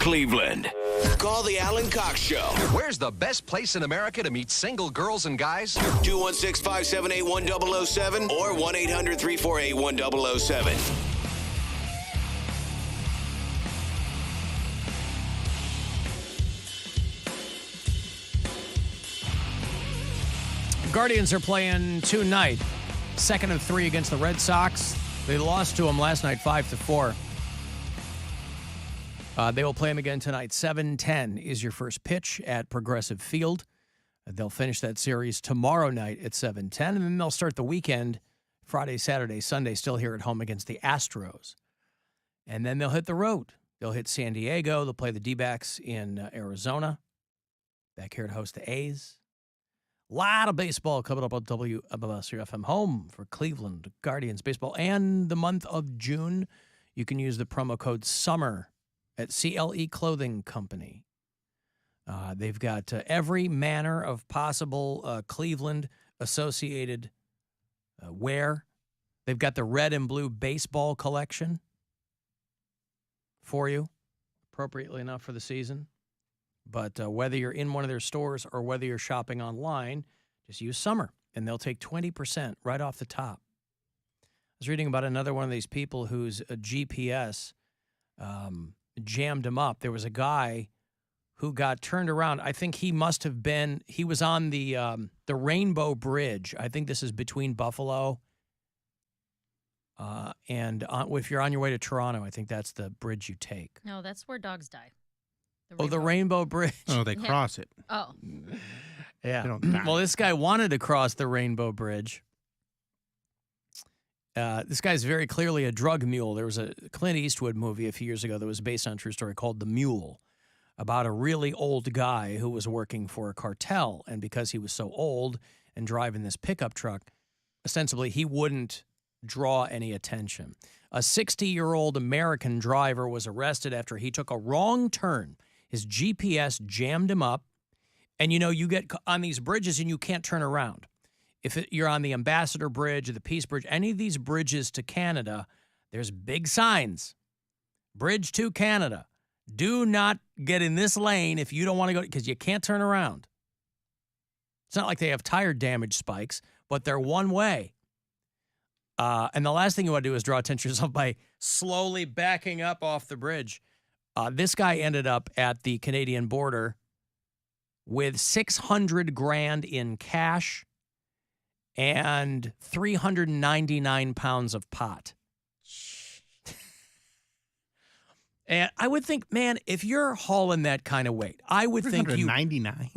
Cleveland. Call the Alan Cox Show. Where's the best place in America to meet single girls and guys? 216-578-1007 or 1-800-348-1007. Guardians are playing tonight. Second of 3 against the Red Sox. They lost to them last night 5-4. They will play them again tonight. 7:10 is your first pitch at Progressive Field. They'll finish that series tomorrow night at 7:10, and then they'll start the weekend, Friday, Saturday, Sunday, still here at home against the Astros. And then they'll hit the road. They'll hit San Diego. They'll play the D-backs in Arizona. Back here to host the A's. A lot of baseball coming up on WMMS FM, home for Cleveland Guardians baseball. And the month of June, you can use the promo code SUMMER at CLE Clothing Company. They've got every manner of possible Cleveland-associated wear. They've got the red and blue baseball collection for you, appropriately enough for the season. But whether you're in one of their stores or whether you're shopping online, just use SUMMER, and they'll take 20% right off the top. I was reading about another one of these people whose GPS jammed him up. There was a guy who got turned around. I think he was on the Rainbow Bridge. I think this is between Buffalo and if you're on your way to Toronto, I think that's the bridge you take. No, that's where dogs die. The Rainbow Bridge. Oh, they cross it. Oh. Yeah. They don't die. Well, this guy wanted to cross the Rainbow Bridge. This guy's very clearly a drug mule. There was a Clint Eastwood movie a few years ago that was based on a true story called The Mule, about a really old guy who was working for a cartel. And because he was so old and driving this pickup truck, ostensibly he wouldn't draw any attention. A 60-year-old American driver was arrested after he took a wrong turn. His GPS jammed him up. And, you get on these bridges and you can't turn around. If you're on the Ambassador Bridge or the Peace Bridge, any of these bridges to Canada, there's big signs. Bridge to Canada. Do not get in this lane if you don't want to go, because you can't turn around. It's not like they have tire damage spikes, but they're one way. And the last thing you want to do is draw attention to yourself by slowly backing up off the bridge. This guy ended up at the Canadian border with $600,000 in cash and 399 pounds of pot. And I would think, man, if you're hauling that kind of weight, I would think 399.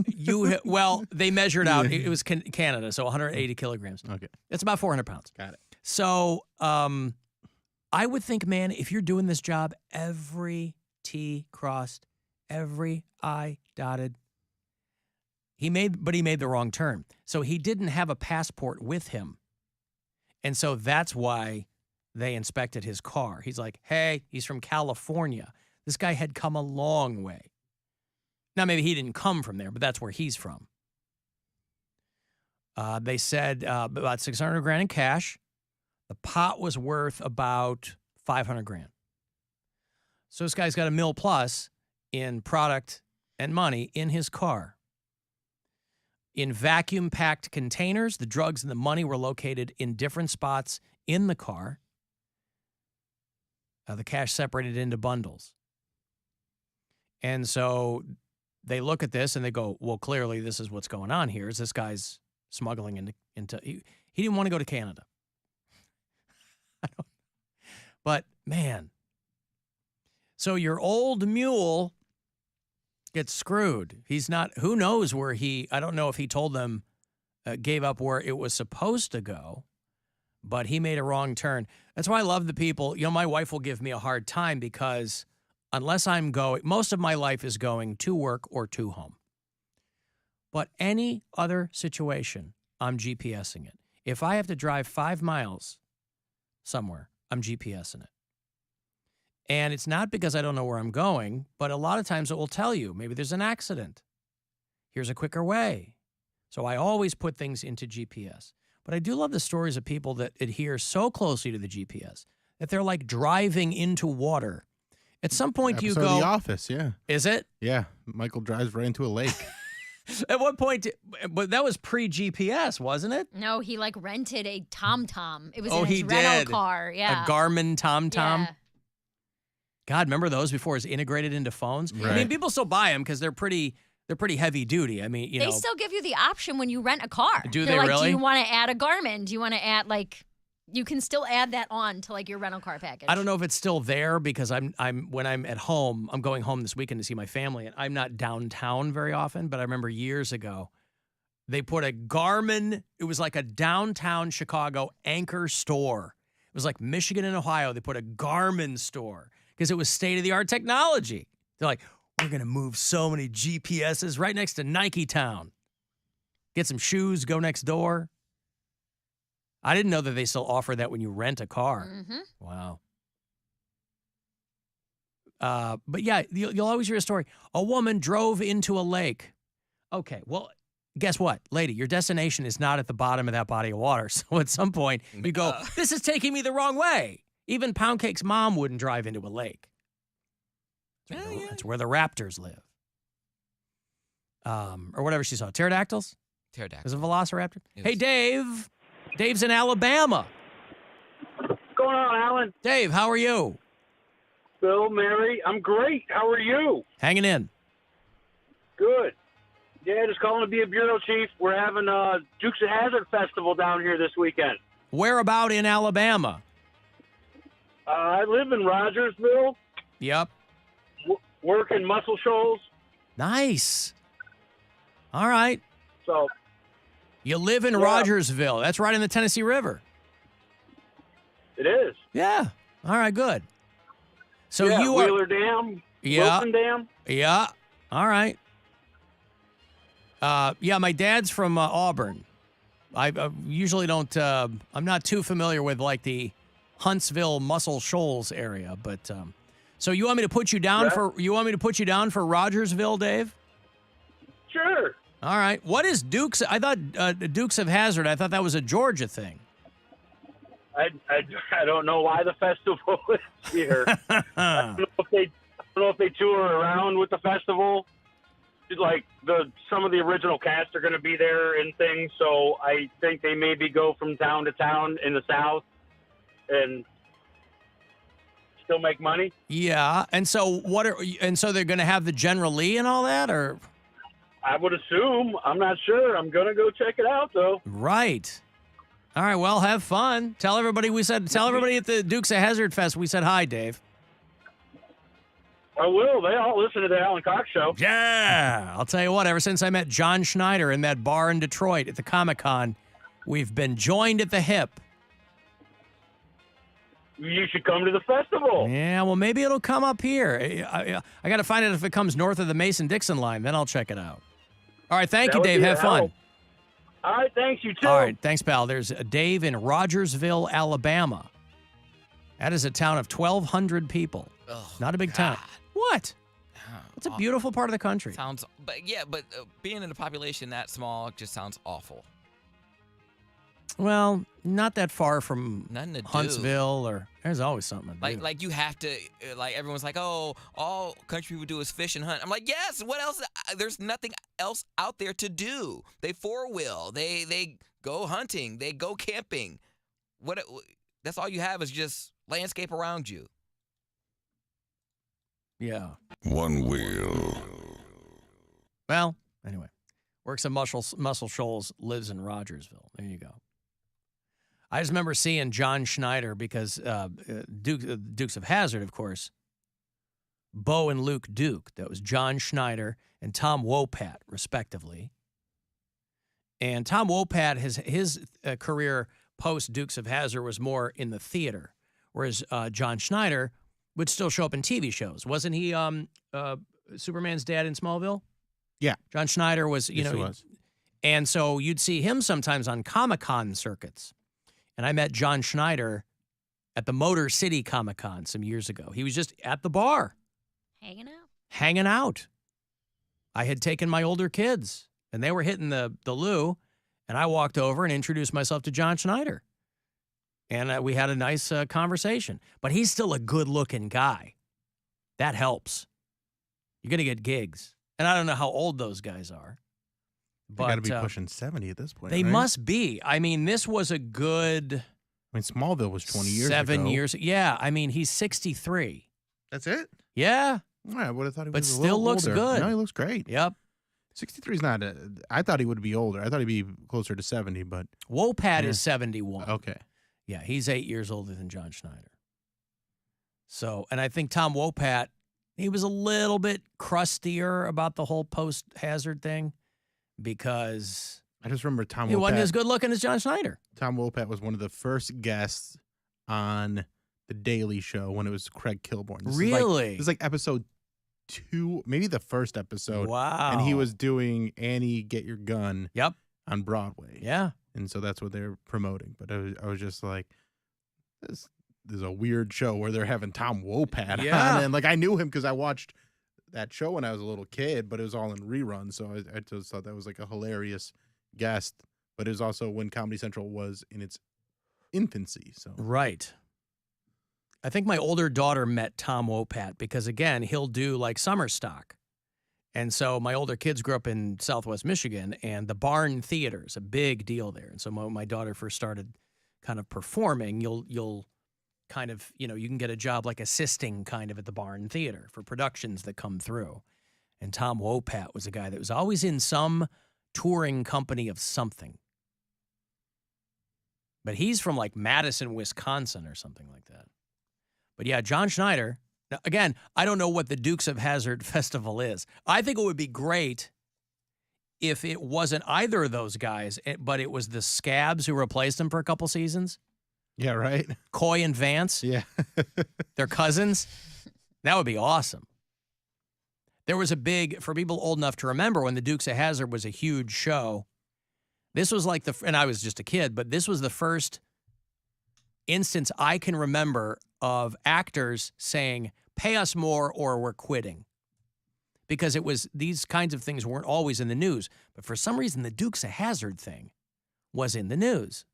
Well, they measured out. It was Canada, so 180 kilograms. Okay. It's about 400 pounds. Got it. So I would think, man, if you're doing this job, every T crossed, every I dotted. But he made the wrong turn. So he didn't have a passport with him. And so that's why they inspected his car. He's like, hey, he's from California. This guy had come a long way. Now, maybe he didn't come from there, but that's where he's from. They said about $600,000 in cash. The pot was worth about $500,000. So this guy's got $1 million plus in product and money in his car. In vacuum-packed containers, the drugs and the money were located in different spots in the car. The cash separated into bundles. And so they look at this and they go, well, clearly this is what's going on here. Is this guy's smuggling into he didn't want to go to Canada. But, man. So your old mule gets screwed. He's not, who knows where I don't know if he told them, gave up where it was supposed to go, but he made a wrong turn. That's why I love the people. My wife will give me a hard time because unless I'm going, most of my life is going to work or to home. But any other situation, I'm GPSing it. If I have to drive 5 miles somewhere, I'm GPSing it. And it's not because I don't know where I'm going, but a lot of times it will tell you, maybe there's an accident. Here's a quicker way. So I always put things into GPS. But I do love the stories of people that adhere so closely to the GPS that they're like driving into water. At some point, you Episode go. of The Office, yeah. Is it? Yeah. Michael drives right into a lake. At what point? But that was pre-GPS, wasn't it? No, he like rented a TomTom. It was Oh, in his he rental did. car. Yeah. A Garmin TomTom. Yeah. God, remember those before it was integrated into phones? I mean, Right. people still buy them because they're pretty heavy duty. I mean, They still give you the option when you rent a car. Do They're they like, really? Do you want to add a Garmin? Do you want to add you can still add that on to like your rental car package. I don't know if it's still there because I'm when I'm at home, I'm going home this weekend to see my family, and I'm not downtown very often. But I remember years ago, they put a Garmin. It was like a downtown Chicago anchor store. It was like Michigan and Ohio. They put a Garmin store because it was state of the art technology. They're like, we're gonna move so many GPSs right next to Nike Town. Get some shoes, go next door. I didn't know that they still offer that when you rent a car. Mm-hmm. Wow. But yeah, you'll always hear a story. A woman drove into a lake. Okay, well, guess what? Lady, your destination is not at the bottom of that body of water. So at some point, you go, this is taking me the wrong way. Even Poundcake's mom wouldn't drive into a lake. That's where the raptors live. Or whatever she saw. Pterodactyls? Pterodactyl. Is it a velociraptor? Yes. Hey, Dave. Dave's in Alabama. What's going on, Alan? Dave, how are you? Bill, Mary, I'm great. How are you? Hanging in. Good. Yeah, just calling to be a bureau chief. We're having a Dukes of Hazzard festival down here this weekend. Where about in Alabama? I live in Rogersville, Yep. work in Muscle Shoals. Nice. All right. So, You live in Yeah. Rogersville. That's right in the Tennessee River. it is. Yeah. All right, good. So yeah, you are. Wheeler Dam, Yeah. Wilson Dam. Yeah. All right. Yeah, my dad's from Auburn. I usually don't. I'm not too familiar with like the Huntsville, Muscle Shoals area, but so you want me to put you down Yeah. for Rogersville, Dave? Sure. All right. What is Dukes? I thought Dukes of Hazzard. I thought that was a Georgia thing. I don't know why the festival is here. I don't know if they tour around with the festival. Like some of the original cast are going to be there and things, so I think they maybe go from town to town in the South and still make money. Yeah. And so so they're going to have the General Lee and all that, or I would assume. I'm not sure. I'm going to go check it out, though. right? All right. Well, have fun. Tell everybody at the Dukes of Hazzard Fest we said hi, Dave. I will. They all listen to the Alan Cox Show. Yeah. I'll tell you what, ever since I met John Schneider in that bar in Detroit at the Comic-Con, we've been joined at the hip. You should come to the festival. Yeah, well, maybe it'll come up here. I got to find out if it comes north of the Mason-Dixon line. Then I'll check it out. All right. Thank That you, would Dave. be a Have fun. help. All right. Thanks, you too. All right. Thanks, pal. There's Dave in Rogersville, Alabama. That is a town of 1,200 people. Oh, Not a big town. What? It's a awful. beautiful part of the country. Sounds, but being in a population that small just sounds awful. Well, not that far from Nothing to do. Huntsville, or there's always something to do. Like you have to, like everyone's like, oh, all country people do is fish and hunt. I'm like, yes. What else? There's nothing else out there to do. They four-wheel. They go hunting. They go camping. What? That's all you have is just landscape around you. Yeah. One wheel. Well, anyway, works at Muscle Shoals, lives in Rogersville. There you go. I just remember seeing John Schneider because Dukes of Hazzard, of course, Bo and Luke Duke. That was John Schneider and Tom Wopat, respectively. And Tom Wopat, his career post Dukes of Hazzard was more in the theater, whereas John Schneider would still show up in TV shows. Wasn't he Superman's dad in Smallville? Yeah. John Schneider was, Yes, he was. And so you'd see him sometimes on Comic-Con circuits. And I met John Schneider at the Motor City Comic-Con some years ago. He was just at the bar. Hanging out. I had taken my older kids, and they were hitting the loo, and I walked over and introduced myself to John Schneider. And we had a nice conversation. But he's still a good-looking guy. That helps. You're going to get gigs. And I don't know how old those guys are. They got to be pushing 70 at this point. They right? must be. I mean, this was a good... I mean, Smallville was 20 years ago. 7 years. Yeah, I mean, he's 63. That's it? Yeah. I would have thought he But was a still little looks older. good. No, he looks great. Yep. 63 is not. I thought he would be older. I thought he'd be closer to 70, but. Wopat is 71. Okay. Yeah, he's 8 years older than John Schneider. So, and I think Tom Wopat, he was a little bit crustier about the whole post-Hazzard thing because I just remember Tom he Wopat. wasn't as good looking as John Schneider. Tom Wopat was one of the first guests on The Daily Show when it was Craig Kilborn. Really? This is like episode 2, maybe the first episode. Wow. And he was doing Annie, Get Your Gun on Broadway. Yeah. And so that's what they're promoting. But I was just like, this is a weird show where they're having Tom Wopat on. And like I knew him because I watched that show when I was a little kid, but it was all in reruns. So I just thought that was like a hilarious guest. But it was also when Comedy Central was in its infancy. So Right. I think my older daughter met Tom Wopat because, again, he'll do like summer stock. And so my older kids grew up in Southwest Michigan, and the Barn Theater is a big deal there. And so when my daughter first started kind of performing, you'll kind of, you can get a job like assisting kind of at the Barn Theater for productions that come through. And Tom Wopat was a guy that was always in some touring company of something. But he's from like Madison, Wisconsin or something like that. But yeah, John Schneider, now, again, I don't know what the Dukes of Hazzard Festival is. I think it would be great if it wasn't either of those guys, but it was the Scabs who replaced them for a couple seasons. yeah, right. Coy and Vance, Yeah. their cousins. That would be awesome. There was a big, for people old enough to remember, when the Dukes of Hazzard was a huge show, this was like and I was just a kid, but this was the first instance I can remember of actors saying, pay us more or we're quitting. Because these kinds of things weren't always in the news. But for some reason, the Dukes of Hazzard thing was in the news.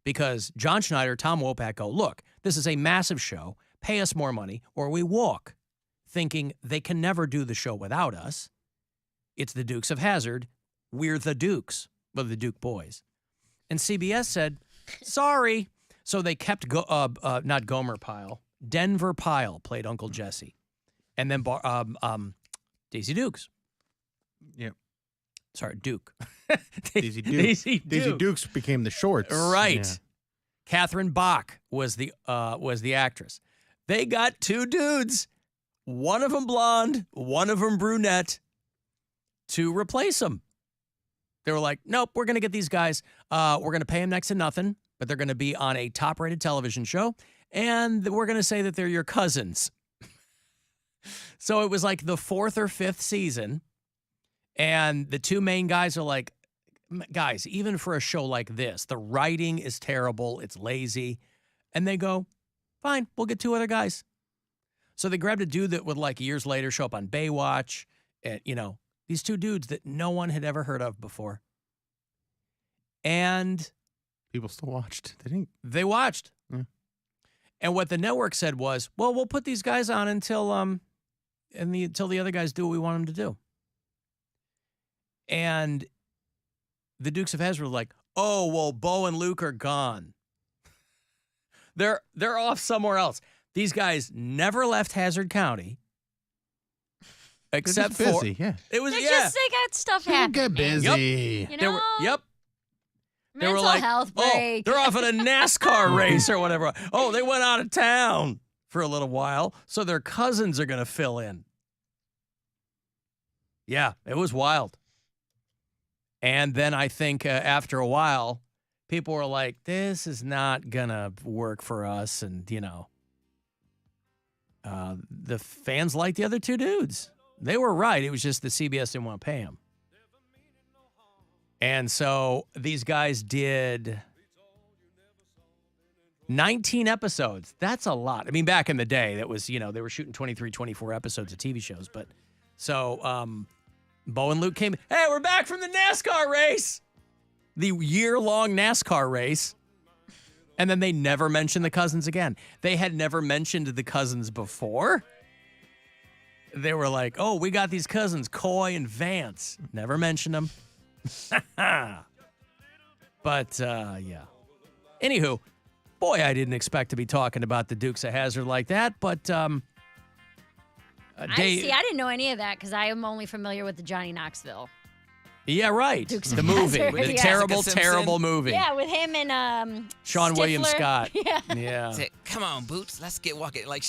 Because John Schneider, Tom Wopat go, look, this is a massive show. Pay us more money or we walk. Thinking they can never do the show without us. It's the Dukes of Hazzard. We're the Dukes. Well, the Duke boys. And CBS said, sorry. So they kept, not Gomer Pyle, Denver Pyle played Uncle Jesse. And then Daisy Dukes. Yep. Sorry, Duke. Daisy Duke. Daisy Dukes became the shorts. Right. Yeah. Catherine Bach was the actress. They got two dudes, one of them blonde, one of them brunette, to replace them. They were like, nope, we're going to get these guys. We're going to pay them next to nothing, but they're going to be on a top-rated television show, and we're going to say that they're your cousins. So it was like the 4th or 5th season, and the two main guys are like, guys, even for a show like this, the writing is terrible, it's lazy. And they go, fine, we'll get two other guys. So they grabbed a dude that would like years later show up on Baywatch, and, these two dudes that no one had ever heard of before. And People still watched. They didn't. they watched. Yeah. And what the network said was, well, we'll put these guys on until the other guys do what we want them to do. And the Dukes of Hazzard were like, oh, well, Bo and Luke are gone. They're off somewhere else. These guys never left Hazzard County. Except They're just for busy. Yeah. it was They got stuff People happening. get busy. You They know, were, yep. They were mental like, health oh, break. they're off at a NASCAR race or whatever. Oh, they went out of town for a little while, so their cousins are going to fill in. Yeah, it was wild. And then I think after a while, people were like, this is not going to work for us. And, the fans liked the other two dudes. They were right. It was just the CBS didn't want to pay them. And so these guys did 19 episodes. That's a lot. I mean, back in the day, that was, they were shooting 23, 24 episodes of TV shows. But so Bo and Luke came. Hey, we're back from the NASCAR race. The year-long NASCAR race. And then they never mentioned the cousins again. They had never mentioned the cousins before. they were like, oh, we got these cousins, Coy and Vance. Never mentioned them. But, yeah. Anywho, boy, I didn't expect to be talking about the Dukes of Hazzard like that, but I didn't know any of that because I am only familiar with the Johnny Knoxville. Yeah, right. Dukes the of movie. Hazzard, The yeah. terrible, Jessica Simpson. terrible movie. Yeah, with him and Sean William Stifler. Scott. Yeah. Yeah. Said, come on, Boots, let's get walking. Like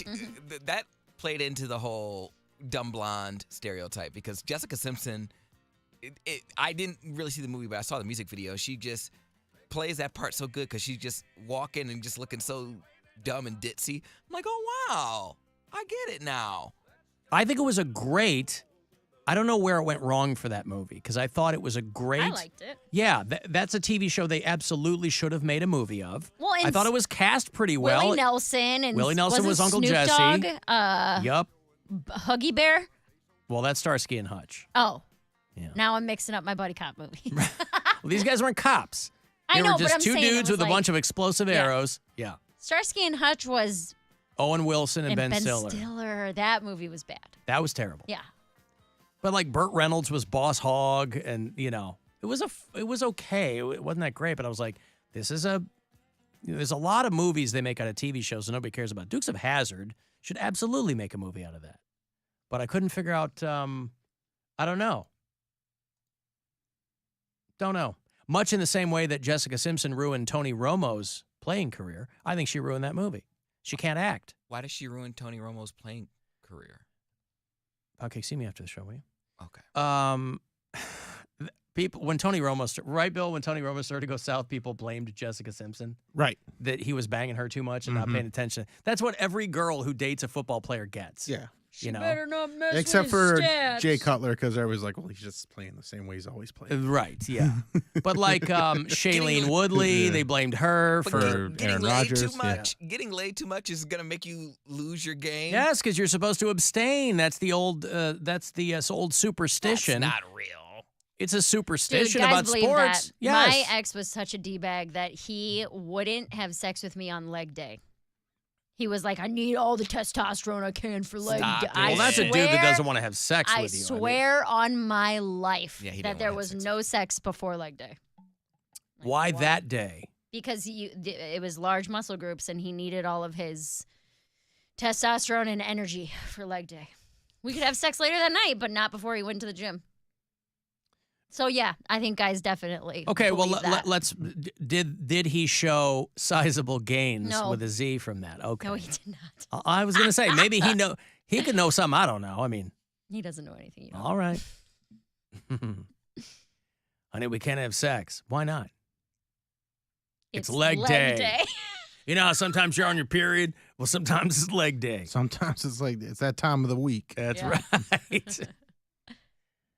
that played into the whole dumb blonde stereotype because Jessica Simpson. I didn't really see the movie, but I saw the music video. She just plays that part so good because she's just walking and just looking so dumb and ditzy. I'm like, oh wow, I get it now. I think it was a great. I don't know where it went wrong for that movie because I thought it was a great. I liked it. Yeah, that's a TV show they absolutely should have made a movie of. Well, I thought it was cast pretty well. Willie Nelson and Willie Nelson was Uncle Snoop Jesse. Dogg, Yup. Huggy Bear. Well, that's Starsky and Hutch. Oh, Yeah. now I'm mixing up my buddy cop movie. Well, these guys weren't cops. I They know, were just but I'm two saying it dudes was with a like- bunch of explosive Yeah. arrows. Yeah. Starsky and Hutch was Owen Wilson and Ben Stiller. Stiller. That movie was bad. That was terrible. Yeah. But like Burt Reynolds was Boss Hogg, and it was okay. It wasn't that great, but I was like, there's a lot of movies they make out of TV shows that nobody cares about. Dukes of Hazzard should absolutely make a movie out of that, but I couldn't figure out. I don't know. Don't know. Much in the same way that Jessica Simpson ruined Tony Romo's playing career, I think she ruined that movie. She can't act. Why does she ruin Tony Romo's playing career? Okay, see me after the show, will you? Okay. People, when Tony Romo, right, Bill, when Tony Romo started to go south, people blamed Jessica Simpson. Right. That he was banging her too much and not paying attention. That's what every girl who dates a football player gets. Yeah. She better not mess Except with for his stats. Jay Cutler, because everybody's like, well, he's just playing the same way he's always played. Right, yeah. But like Shailene Woodley, they blamed her But for... getting Aaron laid Rodgers, too much. Getting laid too much is gonna make you lose your game. Yes, because you're supposed to abstain. That's the old old superstition. That's not real. It's a Dude, superstition guys about believe sports. that. Yes. My ex was such a D-bag that he wouldn't have sex with me on leg day. He was like, I need all the testosterone I can for leg Stop day. it. Well, that's a dude that doesn't want to have sex I with you. swear on my life Yeah, he that didn't there wanna have was sex no sex before leg day. Like, Why what? that day? Because it was large muscle groups and he needed all of his testosterone and energy for leg day. We could have sex later that night, but not before he went to the gym. So yeah, I think guys definitely. Okay, well believe that. let's. Did he show sizable gains No. with a Z from that? Okay. No, he did not. I was gonna say maybe he could know something I don't know. I mean, He doesn't know anything. You know. all right. Honey, we can't have sex. Why not? It's leg day. You know how sometimes you're on your period? Well, sometimes it's leg day. Sometimes it's like, it's that time of the week. That's Yeah. right.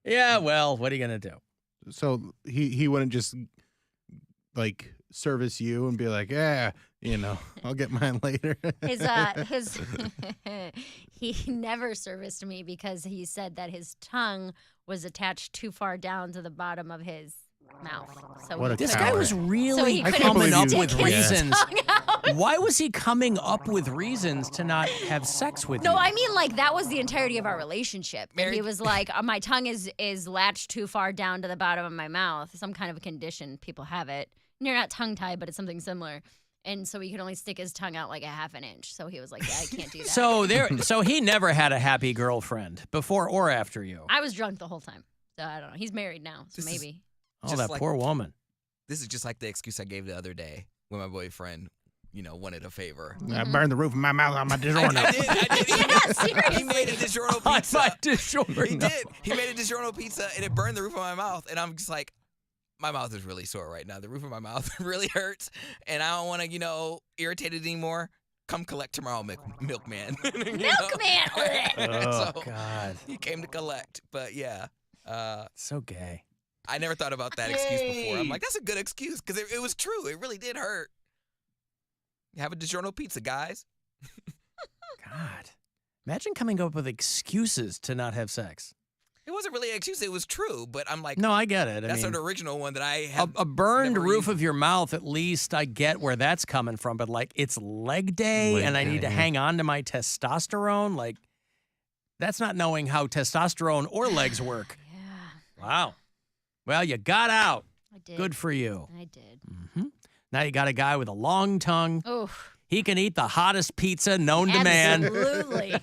Yeah, well, what are you going to do? So he wouldn't just like service you and be like, yeah, I'll get mine later. His he never serviced me because he said that his tongue was attached too far down to the bottom of his mouth. So What he a This couldn't- guy coward. was So really he couldn't coming up stick with his reasons. tongue out. Why was he coming up with reasons to not have sex with you? No, I mean like that was the entirety of our relationship. And Mary- he was like, my tongue is latched too far down to the bottom of my mouth. Some kind of a condition. People have it. And you're not tongue tied, but it's something similar. And so he could only stick his tongue out like a half an inch. So he was like, yeah, I can't do that. So he never had a happy girlfriend before or after you. I was drunk the whole time. So I don't know. He's married now, so This is- maybe. Oh, just that like- poor woman. This is just like the excuse I gave the other day when my boyfriend, wanted a favor. I burned the roof of my mouth on my DiGiorno. I did. Yeah, seriously. He made a DiGiorno On pizza. my DiGiorno. He did. He made a DiGiorno pizza and it burned the roof of my mouth. And I'm just like, my mouth is really sore right now. The roof of my mouth really hurts. And I don't want to, irritate it anymore. Come collect tomorrow, milkman. Milkman. Oh, So, God. He came to collect. But yeah. So gay. I never thought about that excuse before. I'm like, that's a good excuse because it was true. It really did hurt. Have a DiGiorno pizza, guys. God. Imagine coming up with excuses to not have sex. It wasn't really an excuse. It was true. But I'm like, No, I get it. that's I mean, an original one that I have. a burned never roof used. of your mouth, at least I get where that's coming from. But like, it's leg day Leg and I need day, to yeah. hang on to my testosterone. Like, That's not knowing how testosterone or legs work. Yeah. Wow. Well, you got out. I did. Good for you. I did. Now you got a guy with a long tongue. Oof. He can eat the hottest pizza known to man. Absolutely.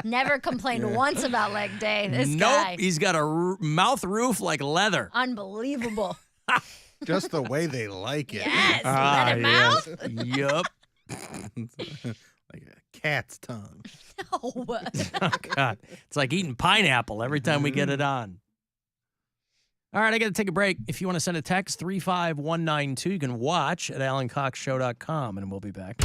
Never complained once about leg day. This Nope. guy. He's got a mouth roof like leather. Unbelievable. Just the way they like it. Yes. Leather mouth. Yup. Like a cat's tongue. No. Oh, God. It's like eating pineapple every time we get it on. All right, I got to take a break. If you want to send a text, 35192, you can watch at alancoxshow.com, and we'll be back.